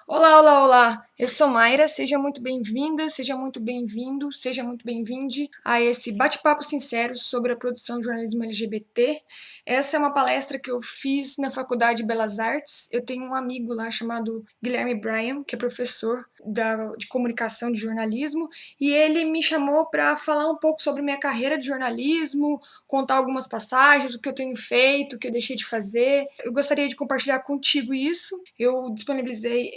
Olá, olá, olá! Eu sou Mayra, seja muito bem-vinda, seja muito bem-vindo, seja muito bem-vinde a esse bate-papo sincero sobre a produção de jornalismo LGBT. Essa é uma palestra que eu fiz na Faculdade de Belas Artes. Eu tenho um amigo lá chamado Guilherme Bryan, que é professor de comunicação de jornalismo, e ele me chamou para falar um pouco sobre minha carreira de jornalismo, contar algumas passagens, o que eu tenho feito, o que eu deixei de fazer. Eu gostaria de compartilhar contigo isso. Eu disponibilizei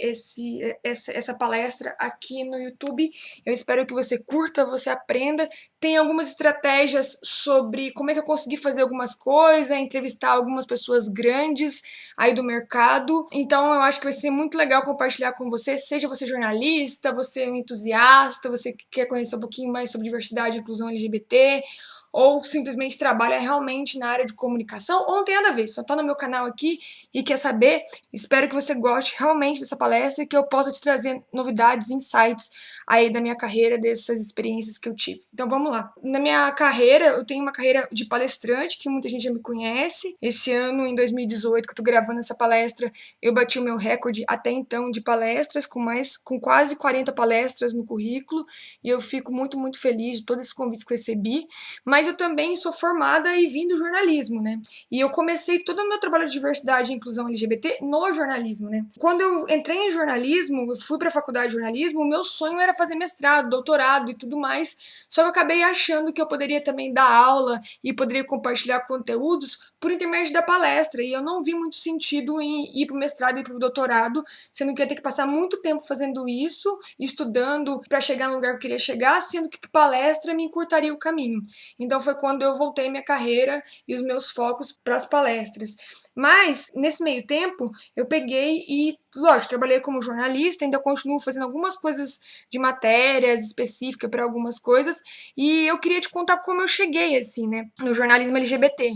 essa palestra aqui no YouTube. Eu espero que você curta, você aprenda. Tem algumas estratégias sobre como é que eu consegui fazer algumas coisas, entrevistar algumas pessoas grandes aí do mercado. Então eu acho que vai ser muito legal compartilhar com você, seja você jornalista, você é um entusiasta, você que quer conhecer um pouquinho mais sobre diversidade e inclusão LGBT, ou simplesmente trabalha realmente na área de comunicação, ou não tem nada a ver, só tá no meu canal aqui e quer saber. Espero que você goste realmente dessa palestra e que eu possa te trazer novidades, insights aí da minha carreira, dessas experiências que eu tive. Então vamos lá. Na minha carreira, eu tenho uma carreira de palestrante, que muita gente já me conhece. Esse ano, em 2018, que eu tô gravando essa palestra, eu bati o meu recorde até então de palestras, com quase 40 palestras no currículo, e eu fico muito, muito feliz de todos esses convites que eu recebi. Mas eu também sou formada e vim do jornalismo, né? E eu comecei todo o meu trabalho de diversidade e inclusão LGBT no jornalismo, né? Quando eu entrei em jornalismo, eu fui para a faculdade de jornalismo, o meu sonho era fazer mestrado, doutorado e tudo mais, só que eu acabei achando que eu poderia também dar aula e poderia compartilhar conteúdos por intermédio da palestra, e eu não vi muito sentido em ir para o mestrado e para o doutorado, sendo que eu ia ter que passar muito tempo fazendo isso, estudando para chegar no lugar que eu queria chegar, sendo que palestra me encurtaria o caminho. Então foi quando eu voltei minha carreira e os meus focos para as palestras. Mas, nesse meio tempo, eu peguei e, lógico, trabalhei como jornalista, ainda continuo fazendo algumas coisas de matérias específicas para algumas coisas, e eu queria te contar como eu cheguei, assim, né, no jornalismo LGBT.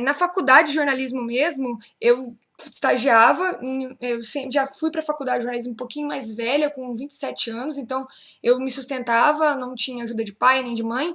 Na faculdade de jornalismo mesmo, eu estagiava, eu já fui para a faculdade de jornalismo um pouquinho mais velha, com 27 anos, então eu me sustentava, não tinha ajuda de pai nem de mãe,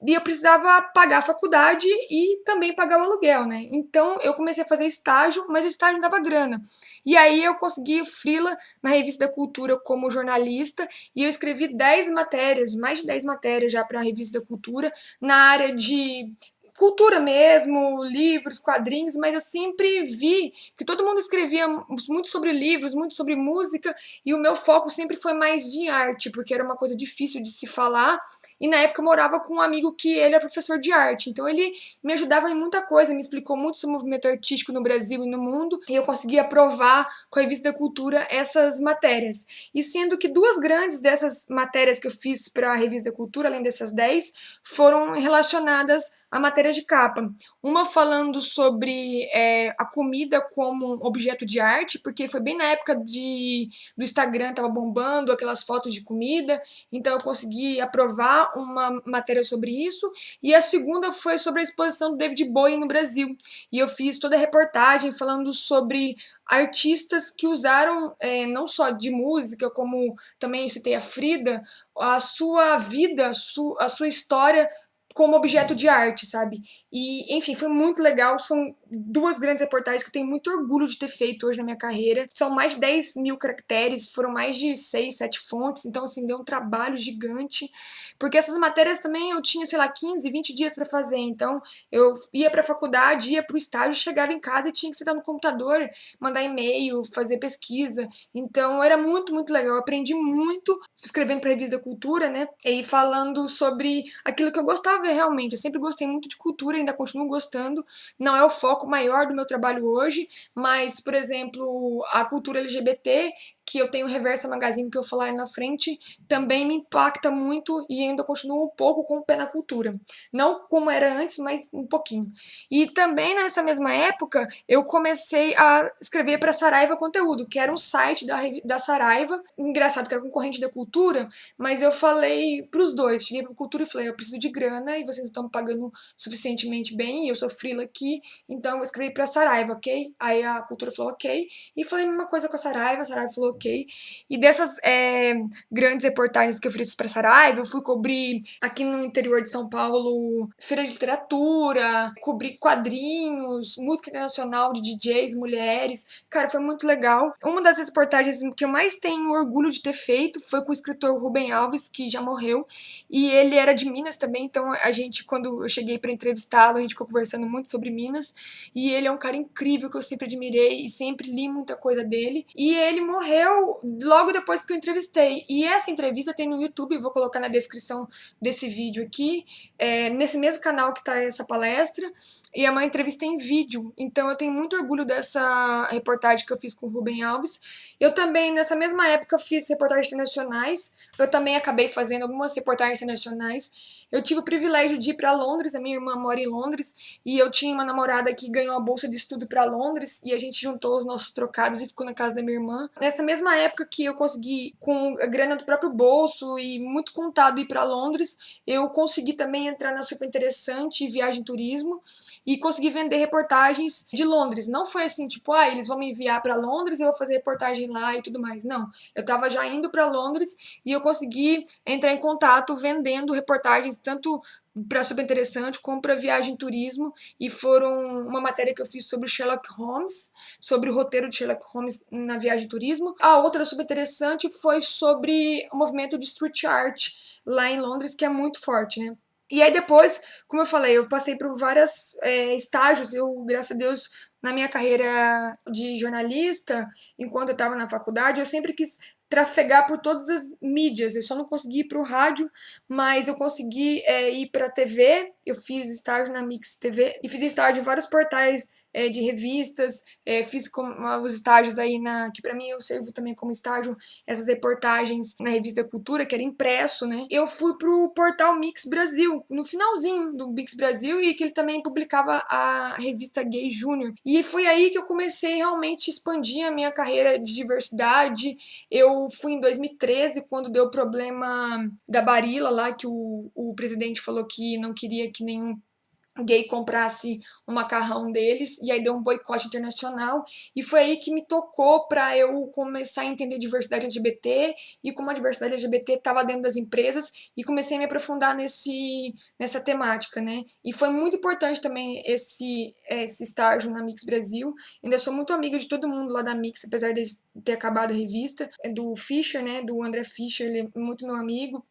e eu precisava pagar a faculdade e também pagar o aluguel, né? Então eu comecei a fazer estágio, mas o estágio não dava grana. E aí eu consegui freela na Revista da Cultura como jornalista, e eu escrevi 10 matérias, mais de 10 matérias já para a Revista da Cultura, na área de cultura mesmo, livros, quadrinhos, mas eu sempre vi que todo mundo escrevia muito sobre livros, muito sobre música, e o meu foco sempre foi mais de arte, porque era uma coisa difícil de se falar. E na época eu morava com um amigo que ele é professor de arte, então ele me ajudava em muita coisa, me explicou muito sobre o movimento artístico no Brasil e no mundo, e eu conseguia aprovar com a Revista da Cultura essas matérias. E sendo que duas grandes dessas matérias que eu fiz para a Revista da Cultura, além dessas 10, foram relacionadas a matéria de capa. Uma falando sobre a comida como um objeto de arte, porque foi bem na época do Instagram, tava bombando aquelas fotos de comida, então eu consegui aprovar uma matéria sobre isso. E a segunda foi sobre a exposição do David Bowie no Brasil. E eu fiz toda a reportagem falando sobre artistas que usaram, não só de música, como também citei a Frida, a sua vida, a sua história como objeto de arte, sabe? E, enfim, foi muito legal. São duas grandes reportagens que eu tenho muito orgulho de ter feito hoje na minha carreira. São mais de 10 mil caracteres, foram mais de 6, 7 fontes, então, assim, deu um trabalho gigante. Porque essas matérias também eu tinha, sei lá, 15, 20 dias para fazer. Então, eu ia para a faculdade, ia para o estágio, chegava em casa e tinha que sentar no computador, mandar e-mail, fazer pesquisa. Então, era muito, muito legal. Eu aprendi muito escrevendo para a Revista da Cultura, né? E falando sobre aquilo que eu gostava realmente. Eu sempre gostei muito de cultura, ainda continuo gostando. Não é o foco maior do meu trabalho hoje, mas, por exemplo, a cultura LGBT, que eu tenho o Reversa Magazine, que eu vou falar aí na frente, também me impacta muito e ainda continuo um pouco com o pé na cultura. Não como era antes, mas um pouquinho. E também nessa mesma época, eu comecei a escrever para Saraiva Conteúdo, que era um site da Saraiva. Engraçado que era concorrente da Cultura, mas eu falei pros dois. Cheguei pra Cultura e falei, eu preciso de grana e vocês estão me pagando suficientemente bem, e eu sou freela aqui, então eu escrevi pra Saraiva, ok? Aí a Cultura falou ok, e falei a mesma coisa com a Saraiva falou ok, ok? E dessas grandes reportagens que eu fiz para Saraiva, eu fui cobrir aqui no interior de São Paulo feira de literatura, cobri quadrinhos, música internacional de DJs, mulheres. Cara, foi muito legal. Uma das reportagens que eu mais tenho orgulho de ter feito foi com o escritor Rubem Alves, que já morreu, e ele era de Minas também, então a gente, quando eu cheguei para entrevistá-lo, a gente ficou conversando muito sobre Minas, e ele é um cara incrível que eu sempre admirei e sempre li muita coisa dele, e ele morreu logo depois que eu entrevistei, e essa entrevista tem no YouTube, vou colocar na descrição desse vídeo aqui, nesse mesmo canal que tá essa palestra, e é uma entrevista em vídeo, então eu tenho muito orgulho dessa reportagem que eu fiz com o Rubem Alves. Eu também, nessa mesma época, fiz reportagens internacionais, eu também acabei fazendo algumas reportagens internacionais. Eu tive o privilégio de ir para Londres, a minha irmã mora em Londres, e eu tinha uma namorada que ganhou a bolsa de estudo para Londres, e a gente juntou os nossos trocados e ficou na casa da minha irmã. Nessa mesma época que eu consegui, com a grana do próprio bolso e muito contado, ir para Londres, eu consegui também entrar na Super Interessante Viagem e Turismo e consegui vender reportagens de Londres. Não foi assim, tipo, eles vão me enviar para Londres e eu vou fazer reportagem lá e tudo mais. Não, eu estava já indo para Londres e eu consegui entrar em contato vendendo reportagens tanto para Super Interessante como para Viagem e Turismo, e foram uma matéria que eu fiz sobre Sherlock Holmes, sobre o roteiro de Sherlock Holmes na Viagem e Turismo. A outra Super Interessante foi sobre o movimento de street art lá em Londres, que é muito forte, né? E aí depois, como eu falei, eu passei por vários estágios, eu, graças a Deus, na minha carreira de jornalista, enquanto eu estava na faculdade, eu sempre quis trafegar por todas as mídias, eu só não consegui ir para o rádio, mas eu consegui ir para a TV, eu fiz estágio na Mix TV, e fiz estágio em vários portais de revistas, fiz os estágios aí que para mim eu servo também como estágio, essas reportagens na revista Cultura, que era impresso, né? Eu fui pro portal Mix Brasil, no finalzinho do Mix Brasil, e que ele também publicava a revista Gay Júnior. E foi aí que eu comecei realmente a expandir a minha carreira de diversidade. Eu fui em 2013, quando deu o problema da Barilla lá, que o presidente falou que não queria que nenhum gay comprasse o macarrão deles, e aí deu um boicote internacional, e foi aí que me tocou para eu começar a entender diversidade LGBT e como a diversidade LGBT estava dentro das empresas, e comecei a me aprofundar nessa temática, né? E foi muito importante também esse estágio na Mix Brasil. Ainda sou muito amiga de todo mundo lá da Mix, apesar de ter acabado a revista, do Fischer, né? Do André Fischer, ele é muito meu amigo.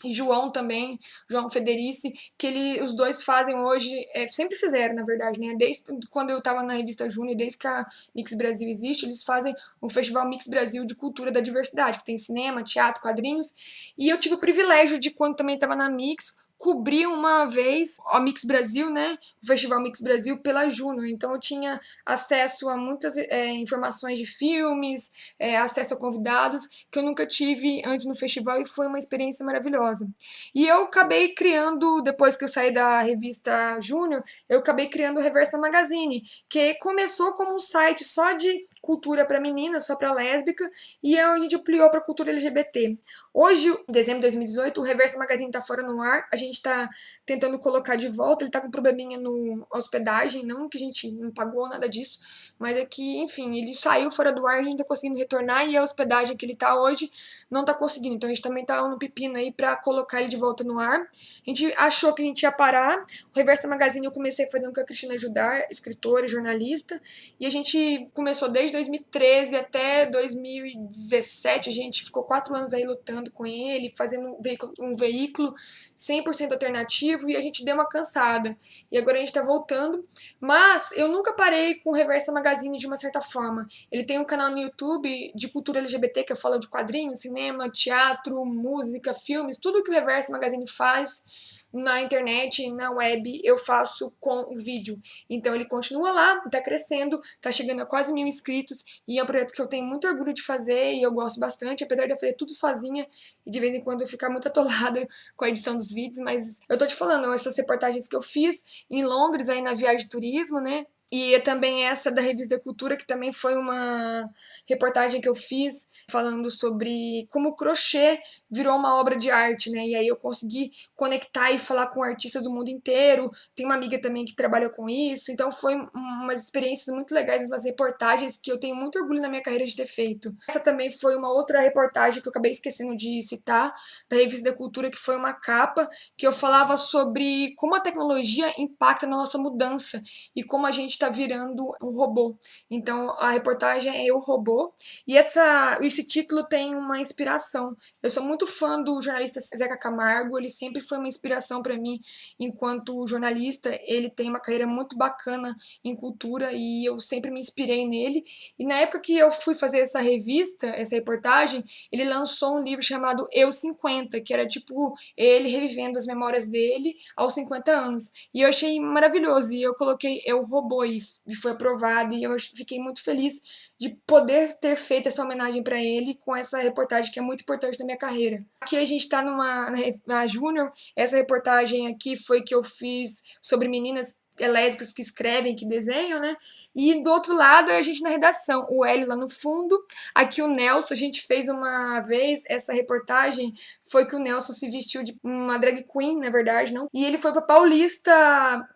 E João também, João Federici, que os dois fazem hoje, sempre fizeram, na verdade, né? Desde quando eu estava na revista Júnior, desde que a Mix Brasil existe, eles fazem o Festival Mix Brasil de Cultura da Diversidade, que tem cinema, teatro, quadrinhos. E eu tive o privilégio de, quando também estava na Mix, cobrir uma vez a Mix Brasil, né? O Festival Mix Brasil pela Júnior. Então eu tinha acesso a muitas informações de filmes, acesso a convidados que eu nunca tive antes no festival, e foi uma experiência maravilhosa. E eu acabei criando, depois que eu saí da revista Júnior, eu acabei criando o Reversa Magazine, que começou como um site só de cultura para meninas, só para lésbica, e a gente ampliou para cultura LGBT. Hoje, em dezembro de 2018, o Reversa Magazine tá fora no ar, a gente tá tentando colocar de volta, ele tá com probleminha no hospedagem, não que a gente não pagou nada disso, mas é que, enfim, ele saiu fora do ar, a gente tá conseguindo retornar, e a hospedagem que ele tá hoje não tá conseguindo, então a gente também tá no pepino aí pra colocar ele de volta no ar. A gente achou que a gente ia parar, o Reversa Magazine eu comecei fazendo com a Cristina Judar, escritora e jornalista, e a gente começou desde 2013 até 2017, a gente ficou 4 anos aí lutando com ele, fazendo um veículo 100% alternativo, e a gente deu uma cansada. E agora a gente tá voltando, mas eu nunca parei com o Reversa Magazine de uma certa forma. Ele tem um canal no YouTube de cultura LGBT, que eu falo de quadrinhos, cinema, teatro, música, filmes, tudo que o Reversa Magazine faz na internet, na web, eu faço com o vídeo. Então ele continua lá, tá crescendo, tá chegando a quase 1.000 inscritos, e é um projeto que eu tenho muito orgulho de fazer e eu gosto bastante, apesar de eu fazer tudo sozinha e de vez em quando eu ficar muito atolada com a edição dos vídeos, mas eu tô te falando, essas reportagens que eu fiz em Londres, aí na Viagem de Turismo, né? E também essa da Revista Cultura, que também foi uma reportagem que eu fiz falando sobre como o crochê virou uma obra de arte, né? E aí eu consegui conectar e falar com artistas do mundo inteiro. Tem uma amiga também que trabalha com isso. Então foi umas experiências muito legais, umas reportagens que eu tenho muito orgulho na minha carreira de ter feito. Essa também foi uma outra reportagem que eu acabei esquecendo de citar, da Revista da Cultura, que foi uma capa que eu falava sobre como a tecnologia impacta na nossa mudança e como a gente está virando um robô. Então a reportagem é Eu, Robô, e esse título tem uma inspiração. Eu sou muito fã do jornalista Zeca Camargo, ele sempre foi uma inspiração para mim enquanto jornalista. Ele tem uma carreira muito bacana em cultura e eu sempre me inspirei nele. E na época que eu fui fazer essa revista, essa reportagem, ele lançou um livro chamado Eu 50, que era tipo ele revivendo as memórias dele aos 50 anos. E eu achei maravilhoso, e eu coloquei Eu, Robô, e foi aprovado, e eu fiquei muito feliz de poder ter feito essa homenagem para ele com essa reportagem que é muito importante na minha carreira. Aqui a gente está na Júnior. Essa reportagem aqui foi que eu fiz sobre meninas lésbicas que escrevem, que desenham, né? E do outro lado é a gente na redação, o Hélio lá no fundo, aqui o Nelson. A gente fez uma vez essa reportagem, foi que o Nelson se vestiu de uma drag queen, na verdade, não? E ele foi pra Paulista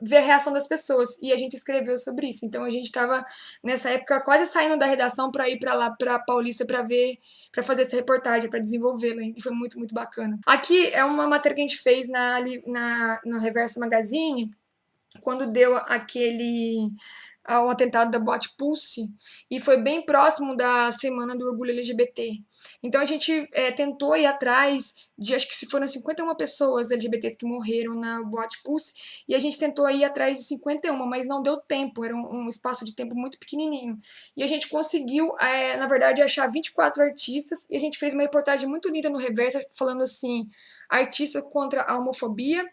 ver a reação das pessoas, e a gente escreveu sobre isso. Então a gente tava nessa época quase saindo da redação para ir para lá para Paulista para ver, para fazer essa reportagem, para desenvolvê-la, e foi muito, muito bacana. Aqui é uma matéria que a gente fez no Reverso Magazine, quando deu aquele ao atentado da Boate Pulse, e foi bem próximo da Semana do Orgulho LGBT. Então a gente tentou ir atrás de, acho que se foram 51 pessoas LGBTs que morreram na Boate Pulse, e a gente tentou ir atrás de 51, mas não deu tempo, era um espaço de tempo muito pequenininho. E a gente conseguiu, na verdade, achar 24 artistas, e a gente fez uma reportagem muito linda no Reverso, falando assim, artista contra a homofobia,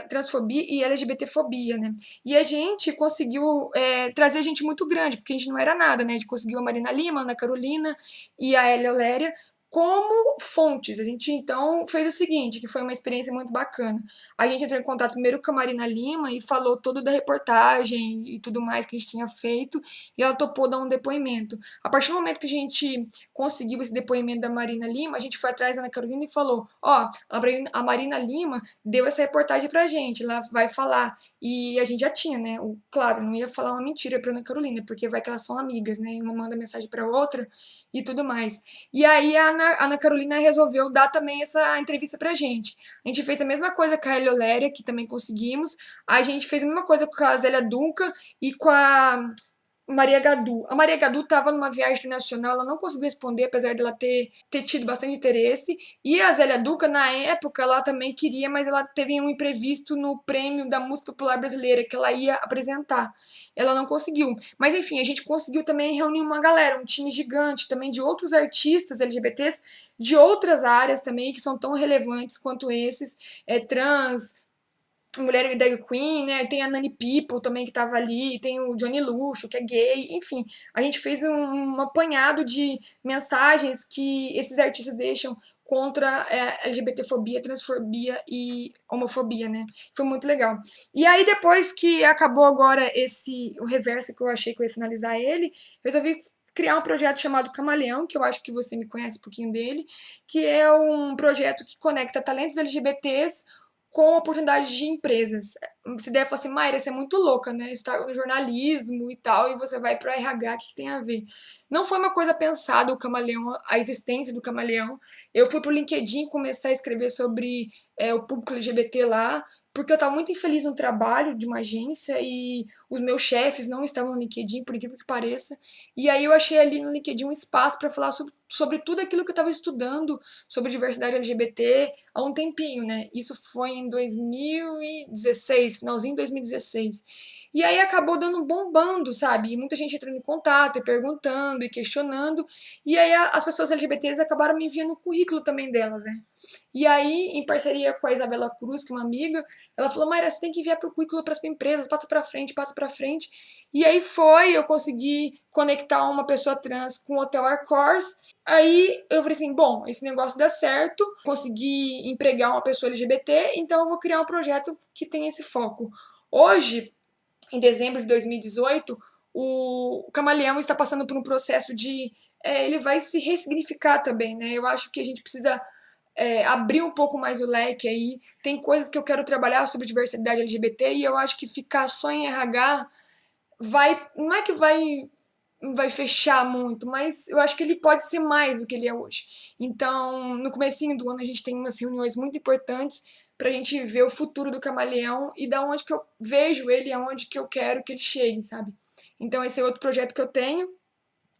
transfobia e LGBTfobia, né? E a gente conseguiu trazer gente muito grande, porque a gente não era nada, né? A gente conseguiu a Marina Lima, a Ana Carolina e a Elia Oléria como fontes. A gente então fez o seguinte, que foi uma experiência muito bacana. A gente entrou em contato primeiro com a Marina Lima e falou tudo da reportagem e tudo mais que a gente tinha feito, e ela topou dar um depoimento. A partir do momento que a gente conseguiu esse depoimento da Marina Lima, a gente foi atrás da Ana Carolina e falou: ó, a Marina Lima deu essa reportagem pra gente, ela vai falar. E a gente já tinha, né? Claro, não ia falar uma mentira pra Ana Carolina, porque vai que elas são amigas, né? E uma manda mensagem pra outra e tudo mais. E aí a Ana Carolina resolveu dar também essa entrevista pra gente. A gente fez a mesma coisa com a Elia Oléria, que também conseguimos. A gente fez a mesma coisa com a Zélia Duncan e com a Maria Gadu. A Maria Gadu estava numa viagem internacional, ela não conseguiu responder, apesar dela ter tido bastante interesse. E a Zélia Duca, na época, ela também queria, mas ela teve um imprevisto no prêmio da música popular brasileira que ela ia apresentar. Ela não conseguiu. Mas enfim, a gente conseguiu também reunir uma galera, um time gigante também de outros artistas LGBTs de outras áreas também, que são tão relevantes quanto esses, trans, mulher drag queen, né? Tem a Nani People também que tava ali, tem o Johnny Luxo, que é gay, enfim. A gente fez um apanhado de mensagens que esses artistas deixam contra LGBTfobia, transfobia e homofobia, né? Foi muito legal. E aí, depois que acabou agora o Reverso, que eu achei que eu ia finalizar ele, resolvi criar um projeto chamado Camaleão, que eu acho que você me conhece um pouquinho dele, que é um projeto que conecta talentos LGBTs com oportunidades de empresas. Você deve falar assim, Mayra, você é muito louca, né? Você está no jornalismo e tal, e você vai para o RH, o que tem a ver? Não foi uma coisa pensada o Camaleão, a existência do Camaleão. Eu fui pro LinkedIn começar a escrever sobre o público LGBT lá, porque eu estava muito infeliz no trabalho de uma agência e os meus chefes não estavam no LinkedIn, por incrível que pareça. E aí eu achei ali no LinkedIn um espaço para falar sobre tudo aquilo que eu estava estudando sobre diversidade LGBT há um tempinho, né? Isso foi em 2016, finalzinho de 2016. E aí acabou dando um bombando, sabe? E muita gente entrando em contato e perguntando e questionando. E aí as pessoas LGBTs acabaram me enviando o currículo também delas, né? E aí, em parceria com a Isabela Cruz, que é uma amiga, ela falou: Mayra, você tem que enviar pro currículo para as empresas, passa para frente, passa para frente. E aí eu consegui conectar uma pessoa trans com o Hotel Arcors. Aí eu falei assim, bom, esse negócio dá certo, consegui empregar uma pessoa LGBT, então eu vou criar um projeto que tem esse foco. Hoje, em dezembro de 2018, o Camaleão está passando por um processo de... ele vai se ressignificar também, né? Eu acho que a gente precisa abrir um pouco mais o leque aí. Tem coisas que eu quero trabalhar sobre diversidade LGBT e eu acho que ficar só em RH não é que vai fechar muito, mas eu acho que ele pode ser mais do que ele é hoje. Então, no comecinho do ano a gente tem umas reuniões muito importantes pra gente ver o futuro do Camaleão e da onde que eu vejo ele, aonde que eu quero que ele chegue, sabe? Então esse é outro projeto que eu tenho.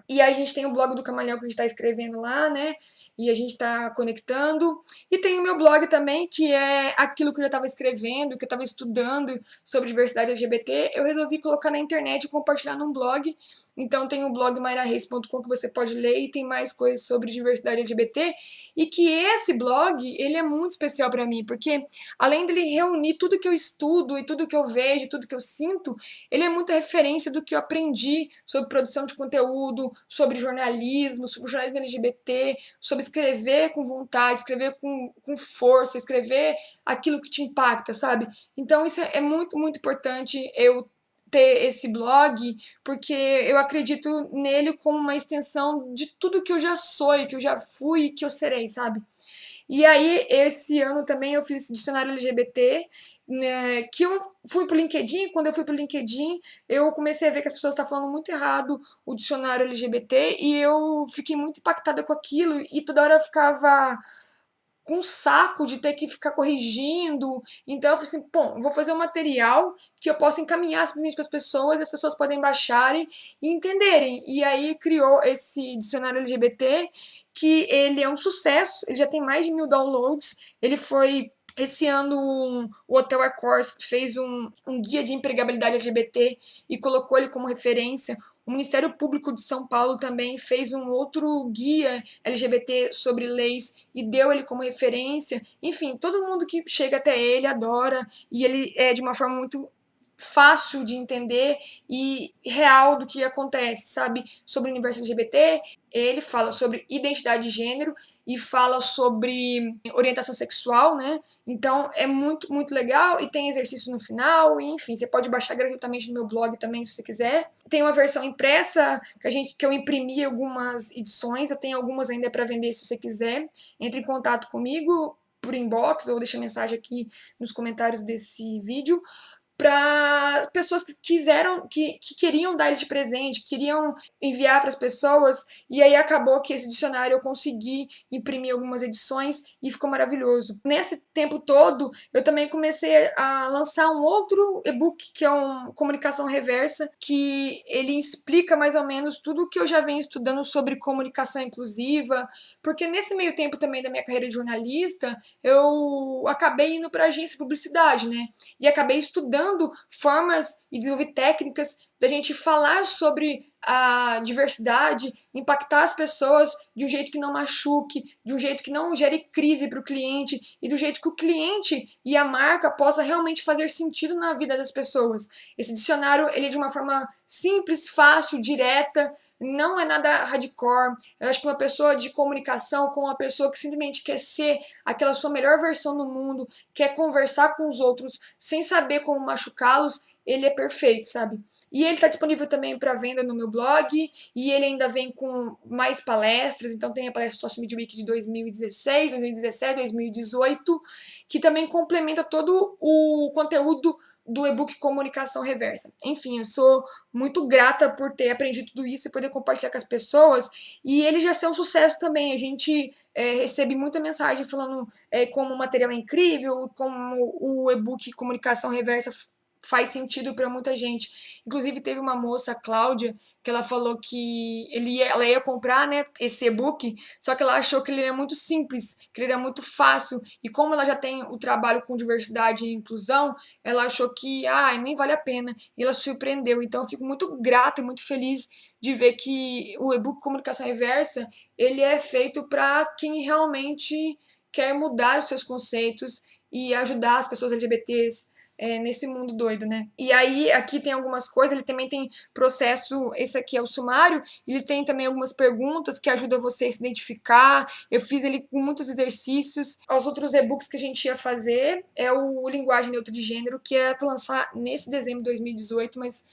E aí a gente tem o blog do Camaleão que a gente tá escrevendo lá, né? E a gente tá conectando. E tem o meu blog também, que é aquilo que eu já estava escrevendo, que eu estava estudando sobre diversidade LGBT. Eu resolvi colocar na internet e compartilhar num blog. Então tem o blog mairareis.com que você pode ler e tem mais coisas sobre diversidade LGBT. E que esse blog, ele é muito especial para mim, porque além dele reunir tudo que eu estudo e tudo que eu vejo, tudo que eu sinto, ele é muita referência do que eu aprendi sobre produção de conteúdo, sobre jornalismo LGBT, sobre escrever com vontade, escrever com força, escrever aquilo que te impacta, sabe? Então isso é muito, muito importante eu ter esse blog, porque eu acredito nele como uma extensão de tudo que eu já sou, que eu já fui e que eu serei, sabe? E aí, esse ano também eu fiz esse dicionário LGBT, né, que eu fui pro LinkedIn. Quando eu fui pro LinkedIn, eu comecei a ver que as pessoas estavam falando muito errado o dicionário LGBT e eu fiquei muito impactada com aquilo e toda hora eu ficava com um saco de ter que ficar corrigindo. Então eu falei assim, bom, vou fazer um material que eu possa encaminhar simplesmente para as pessoas, e as pessoas podem baixarem e entenderem. E aí criou esse dicionário LGBT, que ele é um sucesso, ele já tem mais de 1.000 downloads, ele foi... Esse ano, o Hotel Accors fez um guia de empregabilidade LGBT e colocou ele como referência. O Ministério Público de São Paulo também fez um outro guia LGBT sobre leis e deu ele como referência. Enfim, todo mundo que chega até ele adora e ele é de uma forma muito fácil de entender e real do que acontece, sabe? Sobre o universo LGBT, ele fala sobre identidade de gênero e fala sobre orientação sexual, né? Então é muito, muito legal e tem exercício no final, e, enfim, você pode baixar gratuitamente no meu blog também, se você quiser. Tem uma versão impressa que eu imprimi algumas edições, eu tenho algumas ainda para vender se você quiser. Entre em contato comigo por inbox ou deixa mensagem aqui nos comentários desse vídeo, para pessoas que queriam dar ele de presente, queriam enviar para as pessoas, e aí acabou que esse dicionário eu consegui imprimir algumas edições e ficou maravilhoso. Nesse tempo todo, eu também comecei a lançar um outro e-book, que é um Comunicação Reversa, que ele explica mais ou menos tudo o que eu já venho estudando sobre comunicação inclusiva, porque nesse meio tempo também da minha carreira de jornalista, eu acabei indo para agência de publicidade, né? E acabei estudando formas e desenvolver técnicas da gente falar sobre a diversidade, impactar as pessoas de um jeito que não machuque, de um jeito que não gere crise para o cliente e do jeito que o cliente e a marca possa realmente fazer sentido na vida das pessoas. Esse dicionário ele é de uma forma simples, fácil, direta, não é nada hardcore. Eu acho que uma pessoa de comunicação, com uma pessoa que simplesmente quer ser aquela sua melhor versão no mundo, quer conversar com os outros sem saber como machucá-los, ele é perfeito, sabe? E ele está disponível também para venda no meu blog, e ele ainda vem com mais palestras, então tem a palestra Social Media Week de 2016, 2017, 2018, que também complementa todo o conteúdo do e-book Comunicação Reversa. Enfim, eu sou muito grata por ter aprendido tudo isso e poder compartilhar com as pessoas, e ele já ser um sucesso também. A gente recebe muita mensagem falando como o material é incrível, como o e-book Comunicação Reversa faz sentido para muita gente. Inclusive teve uma moça, a Cláudia, que ela falou que ela ia comprar, né, esse e-book, só que ela achou que ele era muito simples, que ele era muito fácil, e como ela já tem o trabalho com diversidade e inclusão, ela achou que nem vale a pena, e ela se surpreendeu. Então eu fico muito grata e muito feliz de ver que o e-book Comunicação Reversa, ele é feito para quem realmente quer mudar os seus conceitos e ajudar as pessoas LGBTs nesse mundo doido, né? E aí, aqui tem algumas coisas, ele também tem processo, esse aqui é o sumário, ele tem também algumas perguntas que ajudam você a se identificar, eu fiz ele com muitos exercícios. Os outros e-books que a gente ia fazer é o Linguagem Neutra de Gênero, que é para lançar nesse dezembro de 2018, mas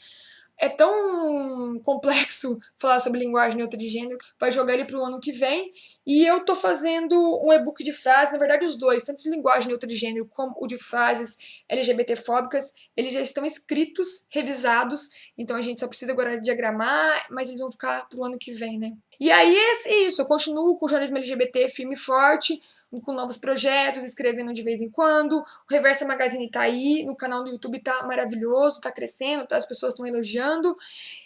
é tão complexo falar sobre linguagem neutra de gênero, vai jogar ele para o ano que vem. E eu tô fazendo um e-book de frases, na verdade os dois, tanto de linguagem neutra de gênero como o de frases LGBTfóbicas, eles já estão escritos, revisados, então a gente só precisa agora diagramar, mas eles vão ficar pro ano que vem, né? E aí é isso, eu continuo com o jornalismo LGBT firme e forte, com novos projetos, escrevendo de vez em quando. O Reversa Magazine tá aí, no canal do YouTube tá maravilhoso, tá crescendo, tá, as pessoas estão elogiando.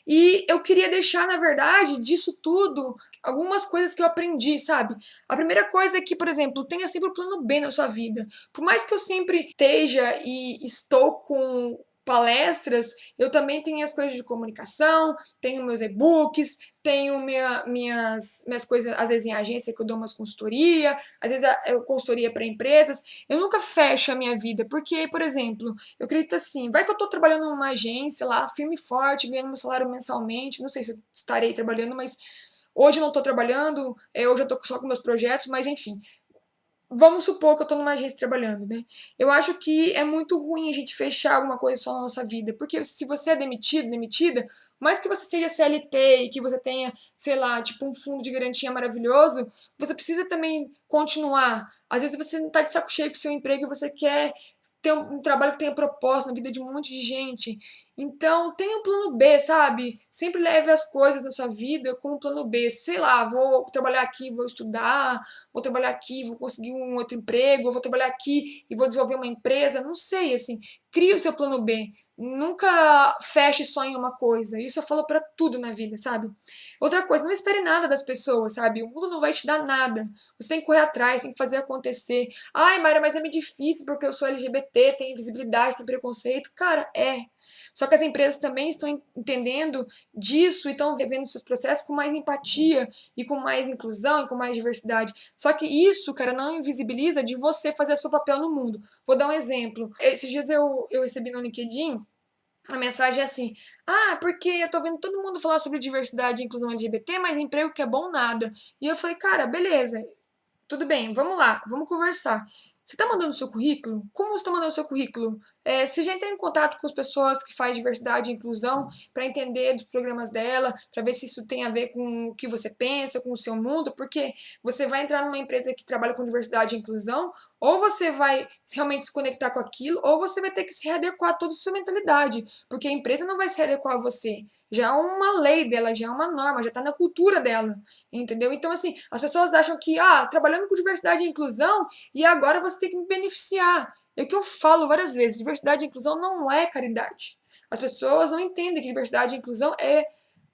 E eu queria deixar, na verdade, disso tudo, algumas coisas que eu aprendi, sabe? A primeira coisa é que, por exemplo, tenha sempre o plano B na sua vida. Por mais que eu sempre esteja e estou com palestras, eu também tenho as coisas de comunicação, tenho meus e-books, tenho minhas coisas, às vezes em agência que eu dou umas consultoria, às vezes eu consultoria para empresas. Eu nunca fecho a minha vida, porque, por exemplo, eu acredito assim, vai que eu tô trabalhando numa agência lá, firme e forte, ganhando meu salário mensalmente, não sei se eu estarei trabalhando, mas hoje eu não tô trabalhando, hoje eu tô só com meus projetos, mas enfim. Vamos supor que eu tô numa agência trabalhando, né? Eu acho que é muito ruim a gente fechar alguma coisa só na nossa vida, porque se você é demitido, demitida, mais que você seja CLT e que você tenha, sei lá, tipo um fundo de garantia maravilhoso, você precisa também continuar. Às vezes você não tá de saco cheio com o seu emprego e você quer ter um trabalho que tenha propósito na vida de um monte de gente. Então, tenha um plano B, sabe? Sempre leve as coisas na sua vida com um plano B. Sei lá, vou trabalhar aqui, vou estudar, vou trabalhar aqui, vou conseguir um outro emprego, vou trabalhar aqui e vou desenvolver uma empresa. Não sei, assim, crie o seu plano B. Nunca feche só em uma coisa. Isso eu falo pra tudo na vida, sabe? Outra coisa, não espere nada das pessoas, sabe? O mundo não vai te dar nada. Você tem que correr atrás, tem que fazer acontecer. Ai, Mayra, mas é meio difícil porque eu sou LGBT, tem visibilidade, tem preconceito. Cara, é. Só que as empresas também estão entendendo disso e estão vivendo seus processos com mais empatia e com mais inclusão e com mais diversidade. Só que isso, cara, não invisibiliza de você fazer o seu papel no mundo. Vou dar um exemplo. Esses dias eu recebi no LinkedIn a mensagem é assim: ah, porque eu tô vendo todo mundo falar sobre diversidade e inclusão LGBT, mas emprego que é bom nada. E eu falei, cara, beleza, tudo bem, vamos lá, vamos conversar. Você está mandando o seu currículo? Como você está mandando o seu currículo? Você já entrou em contato com as pessoas que fazem diversidade e inclusão para entender dos programas dela, para ver se isso tem a ver com o que você pensa, com o seu mundo? Porque você vai entrar numa empresa que trabalha com diversidade e inclusão, ou você vai realmente se conectar com aquilo, ou você vai ter que se readequar a toda a sua mentalidade, porque a empresa não vai se readequar a você. Já é uma lei dela, já é uma norma, já está na cultura dela, entendeu? Então, assim, as pessoas acham que, trabalhando com diversidade e inclusão, e agora você tem que me beneficiar. É o que eu falo várias vezes, diversidade e inclusão não é caridade. As pessoas não entendem que diversidade e inclusão é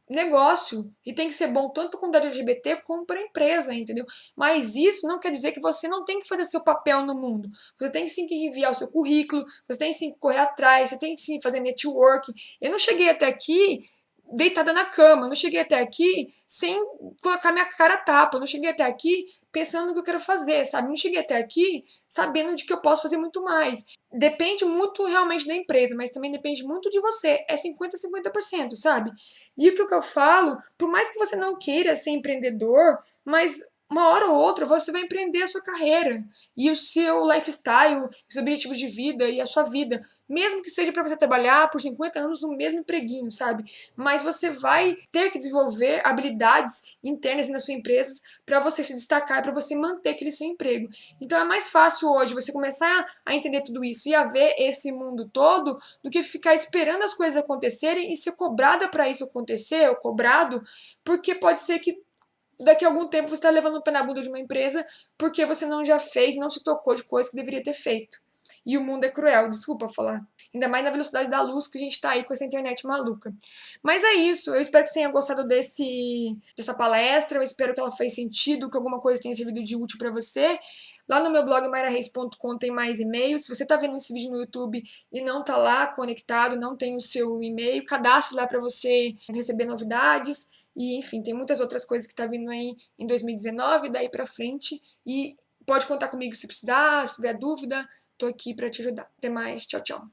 negócio e tem que ser bom tanto para a comunidade LGBT como para a empresa, entendeu? Mas isso não quer dizer que você não tem que fazer seu papel no mundo. Você tem sim que enviar o seu currículo, você tem sim que correr atrás, você tem sim que fazer network. Eu não cheguei até aqui deitada na cama, eu não cheguei até aqui sem colocar minha cara a tapa, eu não cheguei até aqui pensando no que eu quero fazer, sabe? Eu não cheguei até aqui sabendo de que eu posso fazer muito mais. Depende muito realmente da empresa, mas também depende muito de você. É 50-50%, sabe? E o que eu falo, por mais que você não queira ser empreendedor, mas uma hora ou outra você vai empreender a sua carreira e o seu lifestyle, os objetivos de vida e a sua vida. Mesmo que seja para você trabalhar por 50 anos no mesmo empreguinho, sabe? Mas você vai ter que desenvolver habilidades internas na sua empresa para você se destacar, para você manter aquele seu emprego. Então é mais fácil hoje você começar a entender tudo isso e a ver esse mundo todo do que ficar esperando as coisas acontecerem e ser cobrada para isso acontecer, ou cobrado, porque pode ser que daqui a algum tempo você está levando o pé na bunda de uma empresa porque você não já fez, não se tocou de coisas que deveria ter feito. E o mundo é cruel, desculpa falar. Ainda mais na velocidade da luz que a gente tá aí com essa internet maluca. Mas é isso, eu espero que você tenha gostado dessa palestra, eu espero que ela fez sentido, que alguma coisa tenha servido de útil para você. Lá no meu blog mairareis.com tem mais e-mails. Se você está vendo esse vídeo no YouTube e não está lá conectado, não tem o seu e-mail, cadastre lá para você receber novidades. E, enfim, tem muitas outras coisas que tá vindo aí em 2019, daí pra frente. E pode contar comigo se precisar, se tiver dúvida, tô aqui para te ajudar. Até mais, tchau, tchau.